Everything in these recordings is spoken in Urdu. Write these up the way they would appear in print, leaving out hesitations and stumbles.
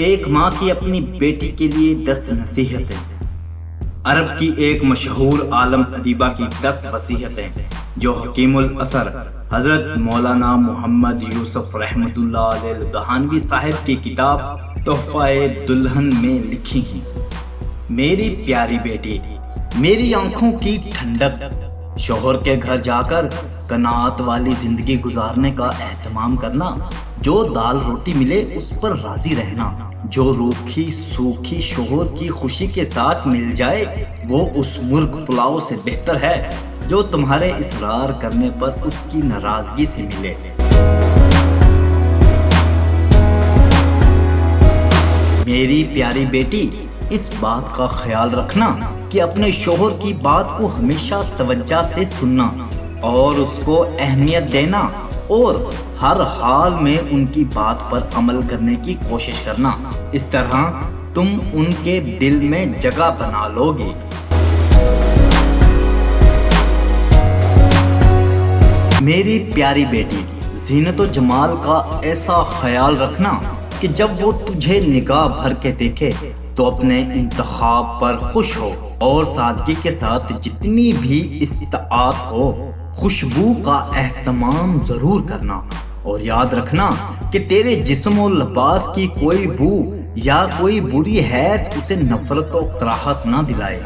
ایک ماں کی اپنی بیٹی کے لیے 10 نصیحتیں۔ عرب کی ایک مشہور عالم ادیبہ کی 10 وصیتیں جو حکیم الاثر حضرت مولانا محمد یوسف رحمۃ اللہ علیہ الدہانوی صاحب کی کتاب تحفہ دلہن میں لکھی ہیں۔ میری پیاری بیٹی، میری آنکھوں کی ٹھنڈک، شوہر کے گھر جا کر قناعت والی زندگی گزارنے کا اہتمام کرنا، جو دال روٹی ملے اس پر راضی رہنا، جو روکھی سوکھی شوہر کی خوشی کے ساتھ مل جائے وہ اس مرغ پلاؤ سے بہتر ہے جو تمہارے اصرار کرنے پر اس کی ناراضگی سے ملے۔ میری پیاری بیٹی، اس بات کا خیال رکھنا کہ اپنے شوہر کی بات کو ہمیشہ توجہ سے سننا اور اس کو اہمیت دینا اور ہر حال میں ان کی بات پر عمل کرنے کی کوشش کرنا۔ اس طرح تم ان کے دل میں جگہ بنا لو گے۔ میری پیاری بیٹی، زینت و جمال کا ایسا خیال رکھنا کہ جب وہ تجھے نگاہ بھر کے دیکھے تو اپنے انتخاب پر خوش ہو اور سادگی کے ساتھ جتنی بھی استطاعت ہو خوشبو کا اہتمام ضرور کرنا، اور یاد رکھنا کہ تیرے جسم و لباس کی کوئی بو یا کوئی بری حیت اسے نفرت و کراہت نہ دلائے۔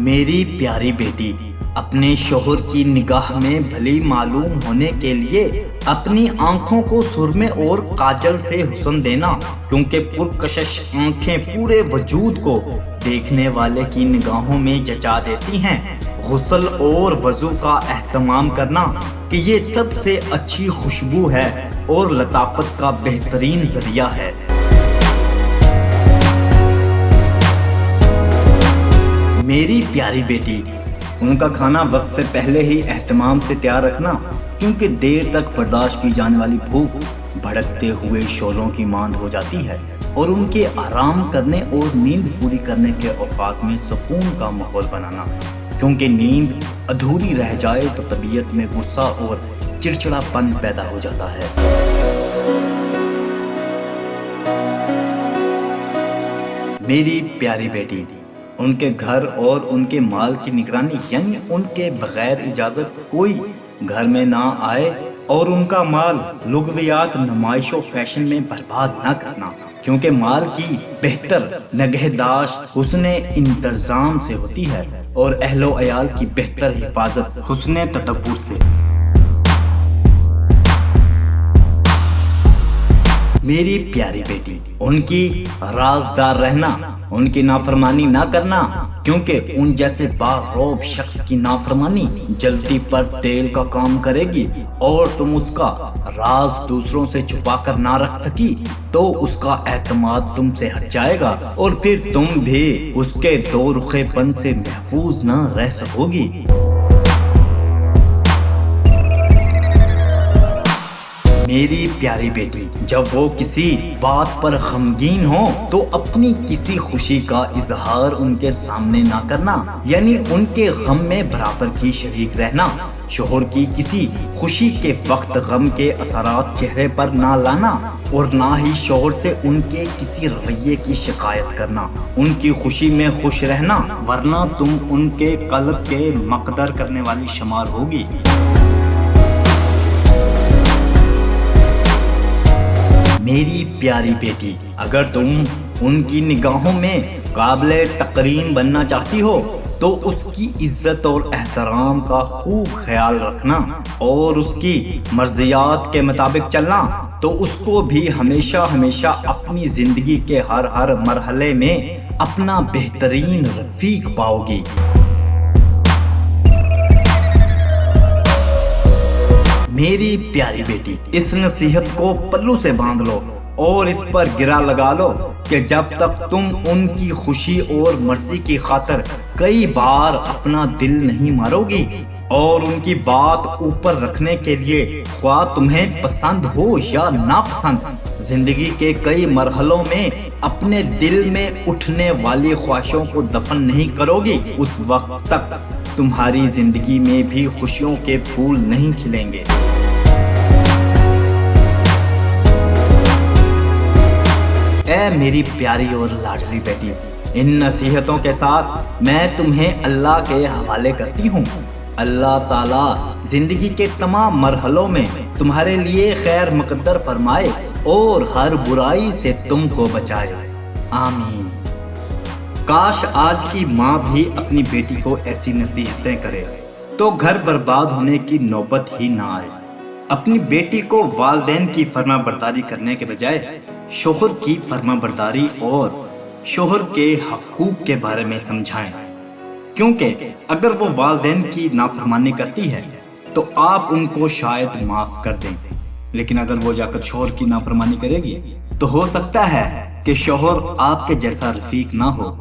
میری پیاری بیٹی، اپنے شوہر کی نگاہ میں بھلی معلوم ہونے کے لیے اپنی آنکھوں کو سرمے اور کاجل سے حسن دینا، کیونکہ پرکشش آنکھیں پورے وجود کو دیکھنے والے کی نگاہوں میں جچا دیتی ہیں۔ غسل اور وضو کا اہتمام کرنا کہ یہ سب سے اچھی خوشبو ہے اور لطافت کا بہترین ذریعہ ہے۔ میری پیاری بیٹی، ان کا کھانا وقت سے پہلے ہی اہتمام سے تیار رکھنا، کیونکہ دیر تک برداشت کی جانے والی بھوک بھڑکتے ہوئے شعلوں کی مانند ہو جاتی ہے، اور ان کے آرام کرنے اور نیند پوری کرنے کے اوقات میں سکون کا ماحول بنانا، کیونکہ نیند ادھوری رہ جائے تو طبیعت میں غصہ اور چڑچڑا پن پیدا ہو جاتا ہے۔ میری پیاری بیٹی، ان کے گھر اور ان کے مال کی نگرانی، یعنی ان کے بغیر اجازت کوئی گھر میں نہ آئے اور ان کا مال لغویات، نمائش و فیشن میں برباد نہ کرنا، کیونکہ مال کی بہتر نگہداشت حسن انتظام سے ہوتی ہے اور اہل و عیال کی بہتر حفاظت حسن تدبر سے۔ میری پیاری بیٹی، ان کی رازدار رہنا، ان کی نافرمانی نہ کرنا، کیونکہ ان جیسے باروب شخص کی نافرمانی جلدی پر تیل کا کام کرے گی، اور تم اس کا راز دوسروں سے چھپا کر نہ رکھ سکی تو اس کا اعتماد تم سے ہٹ جائے گا اور پھر تم بھی اس کے دو رخے پن سے محفوظ نہ رہ سکو گی۔ میری پیاری بیٹی، جب وہ کسی بات پر غمگین ہو تو اپنی کسی خوشی کا اظہار ان کے سامنے نہ کرنا، یعنی ان کے غم میں برابر کی شریک رہنا۔ شوہر کی کسی خوشی کے وقت غم کے اثرات چہرے پر نہ لانا، اور نہ ہی شوہر سے ان کے کسی رویے کی شکایت کرنا۔ ان کی خوشی میں خوش رہنا، ورنہ تم ان کے قلب کے مقدر کرنے والی شمار ہوگی۔ میری پیاری بیٹی، اگر تم ان کی نگاہوں میں قابل تقریم بننا چاہتی ہو تو اس کی عزت اور احترام کا خوب خیال رکھنا اور اس کی مرضیات کے مطابق چلنا، تو اس کو بھی ہمیشہ اپنی زندگی کے ہر مرحلے میں اپنا بہترین رفیق پاؤ گی۔ میری پیاری بیٹی، اس نصیحت کو پلو سے باندھ لو اور اس پر گرا لگا لو کہ جب تک تم ان کی خوشی اور مرضی کی خاطر کئی بار اپنا دل نہیں مارو گی اور ان کی بات اوپر رکھنے کے لیے خواہ تمہیں پسند ہو یا ناپسند زندگی کے کئی مرحلوں میں اپنے دل میں اٹھنے والی خواہشوں کو دفن نہیں کرو گی، اس وقت تک تمہاری زندگی میں بھی خوشیوں کے پھول نہیں کھلیں گے۔ اے میری پیاری اور لاڈلی بیٹی، ان نصیحتوں کے ساتھ میں تمہیں اللہ کے حوالے کرتی ہوں۔ اللہ تعالیٰ زندگی کے تمام مرحلوں میں تمہارے لیے خیر مقدر فرمائے اور ہر برائی سے تم کو بچائے، آمین۔ کاش آج کی ماں بھی اپنی بیٹی کو ایسی نصیحتیں کرے تو گھر برباد ہونے کی نوبت ہی نہ آئے۔ اپنی بیٹی کو والدین کی فرما برداری کرنے کے بجائے شوہر کی فرما برداری اور شوہر کے حقوق کے بارے میں سمجھائیں، کیونکہ اگر وہ والدین کی نافرمانی کرتی ہے تو آپ ان کو شاید معاف کر دیں، لیکن اگر وہ جا کر شوہر کی نافرمانی کرے گی تو ہو سکتا ہے کہ شوہر آپ کے جیسا رفیق نہ ہو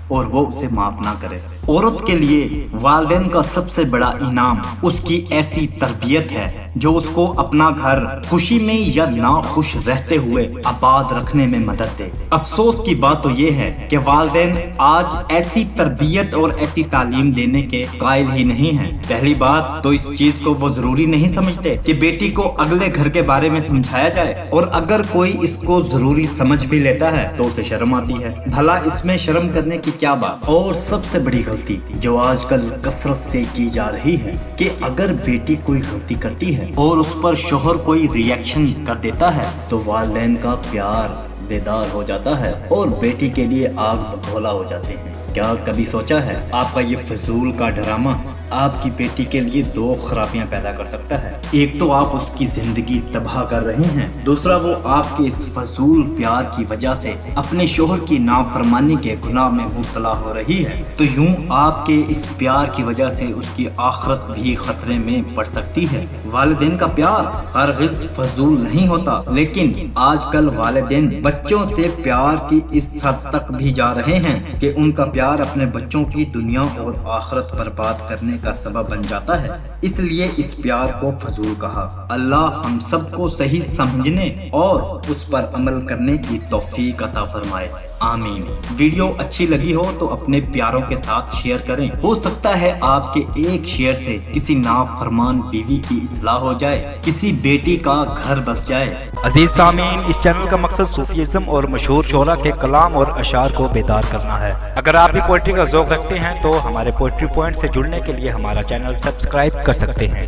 اور وہ اسے معاف نہ کرے۔ عورت کے لیے والدین کا سب سے بڑا انعام اس کی ایسی تربیت ہے جو اس کو اپنا گھر خوشی میں یا ناخوش رہتے ہوئے آباد رکھنے میں مدد دے۔ افسوس کی بات تو یہ ہے کہ والدین آج ایسی تربیت اور ایسی تعلیم دینے کے قائل ہی نہیں ہیں۔ پہلی بات تو اس چیز کو وہ ضروری نہیں سمجھتے کہ بیٹی کو اگلے گھر کے بارے میں سمجھایا جائے، اور اگر کوئی اس کو ضروری سمجھ بھی لیتا ہے تو اسے شرم آتی ہے۔ بھلا اس میں شرم کرنے کی کیا بات؟ اور سب سے بڑی غلطی جو آج کل کثرت سے کی جا رہی ہے کہ اگر بیٹی کوئی غلطی کرتی ہے اور اس پر شوہر کوئی ری ایکشن کر دیتا ہے تو والدین کا پیار بیدار ہو جاتا ہے اور بیٹی کے لیے آگ بگولا ہو جاتے ہیں۔ کیا کبھی سوچا ہے آپ کا یہ فضول کا ڈرامہ آپ کی بیٹی کے لیے دو خرابیاں پیدا کر سکتا ہے؟ ایک تو آپ اس کی زندگی تباہ کر رہے ہیں، دوسرا وہ آپ کے اس فضول پیار کی وجہ سے اپنے شوہر کی نافرمانی کے گناہ میں مبتلا ہو رہی ہے۔ تو یوں آپ کے اس پیار کی وجہ سے اس کی آخرت بھی خطرے میں پڑ سکتی ہے۔ والدین کا پیار ہرگز فضول نہیں ہوتا، لیکن آج کل والدین بچوں سے پیار کی اس حد تک بھی جا رہے ہیں کہ ان کا پیار اپنے بچوں کی دنیا اور آخرت برباد کرنے کا سبب بن جاتا ہے، اس لیے اس پیار کو فضول کہا۔ اللہ ہم سب کو صحیح سمجھنے اور اس پر عمل کرنے کی توفیق عطا فرمائے، آمین۔ ویڈیو اچھی لگی ہو تو اپنے پیاروں کے ساتھ شیئر کریں، ہو سکتا ہے آپ کے ایک شیئر سے کسی نافرمان بیوی کی اصلاح ہو جائے، کسی بیٹی کا گھر بس جائے۔ عزیز سامعین، اس چینل کا مقصد صوفیزم اور مشہور شعراء کے کلام اور اشعار کو بیدار کرنا ہے۔ اگر آپ بھی پوئٹری کا ذوق رکھتے ہیں تو ہمارے پوئٹری پوائنٹ سے جڑنے کے لیے ہمارا چینل سبسکرائب کر سکتے ہیں۔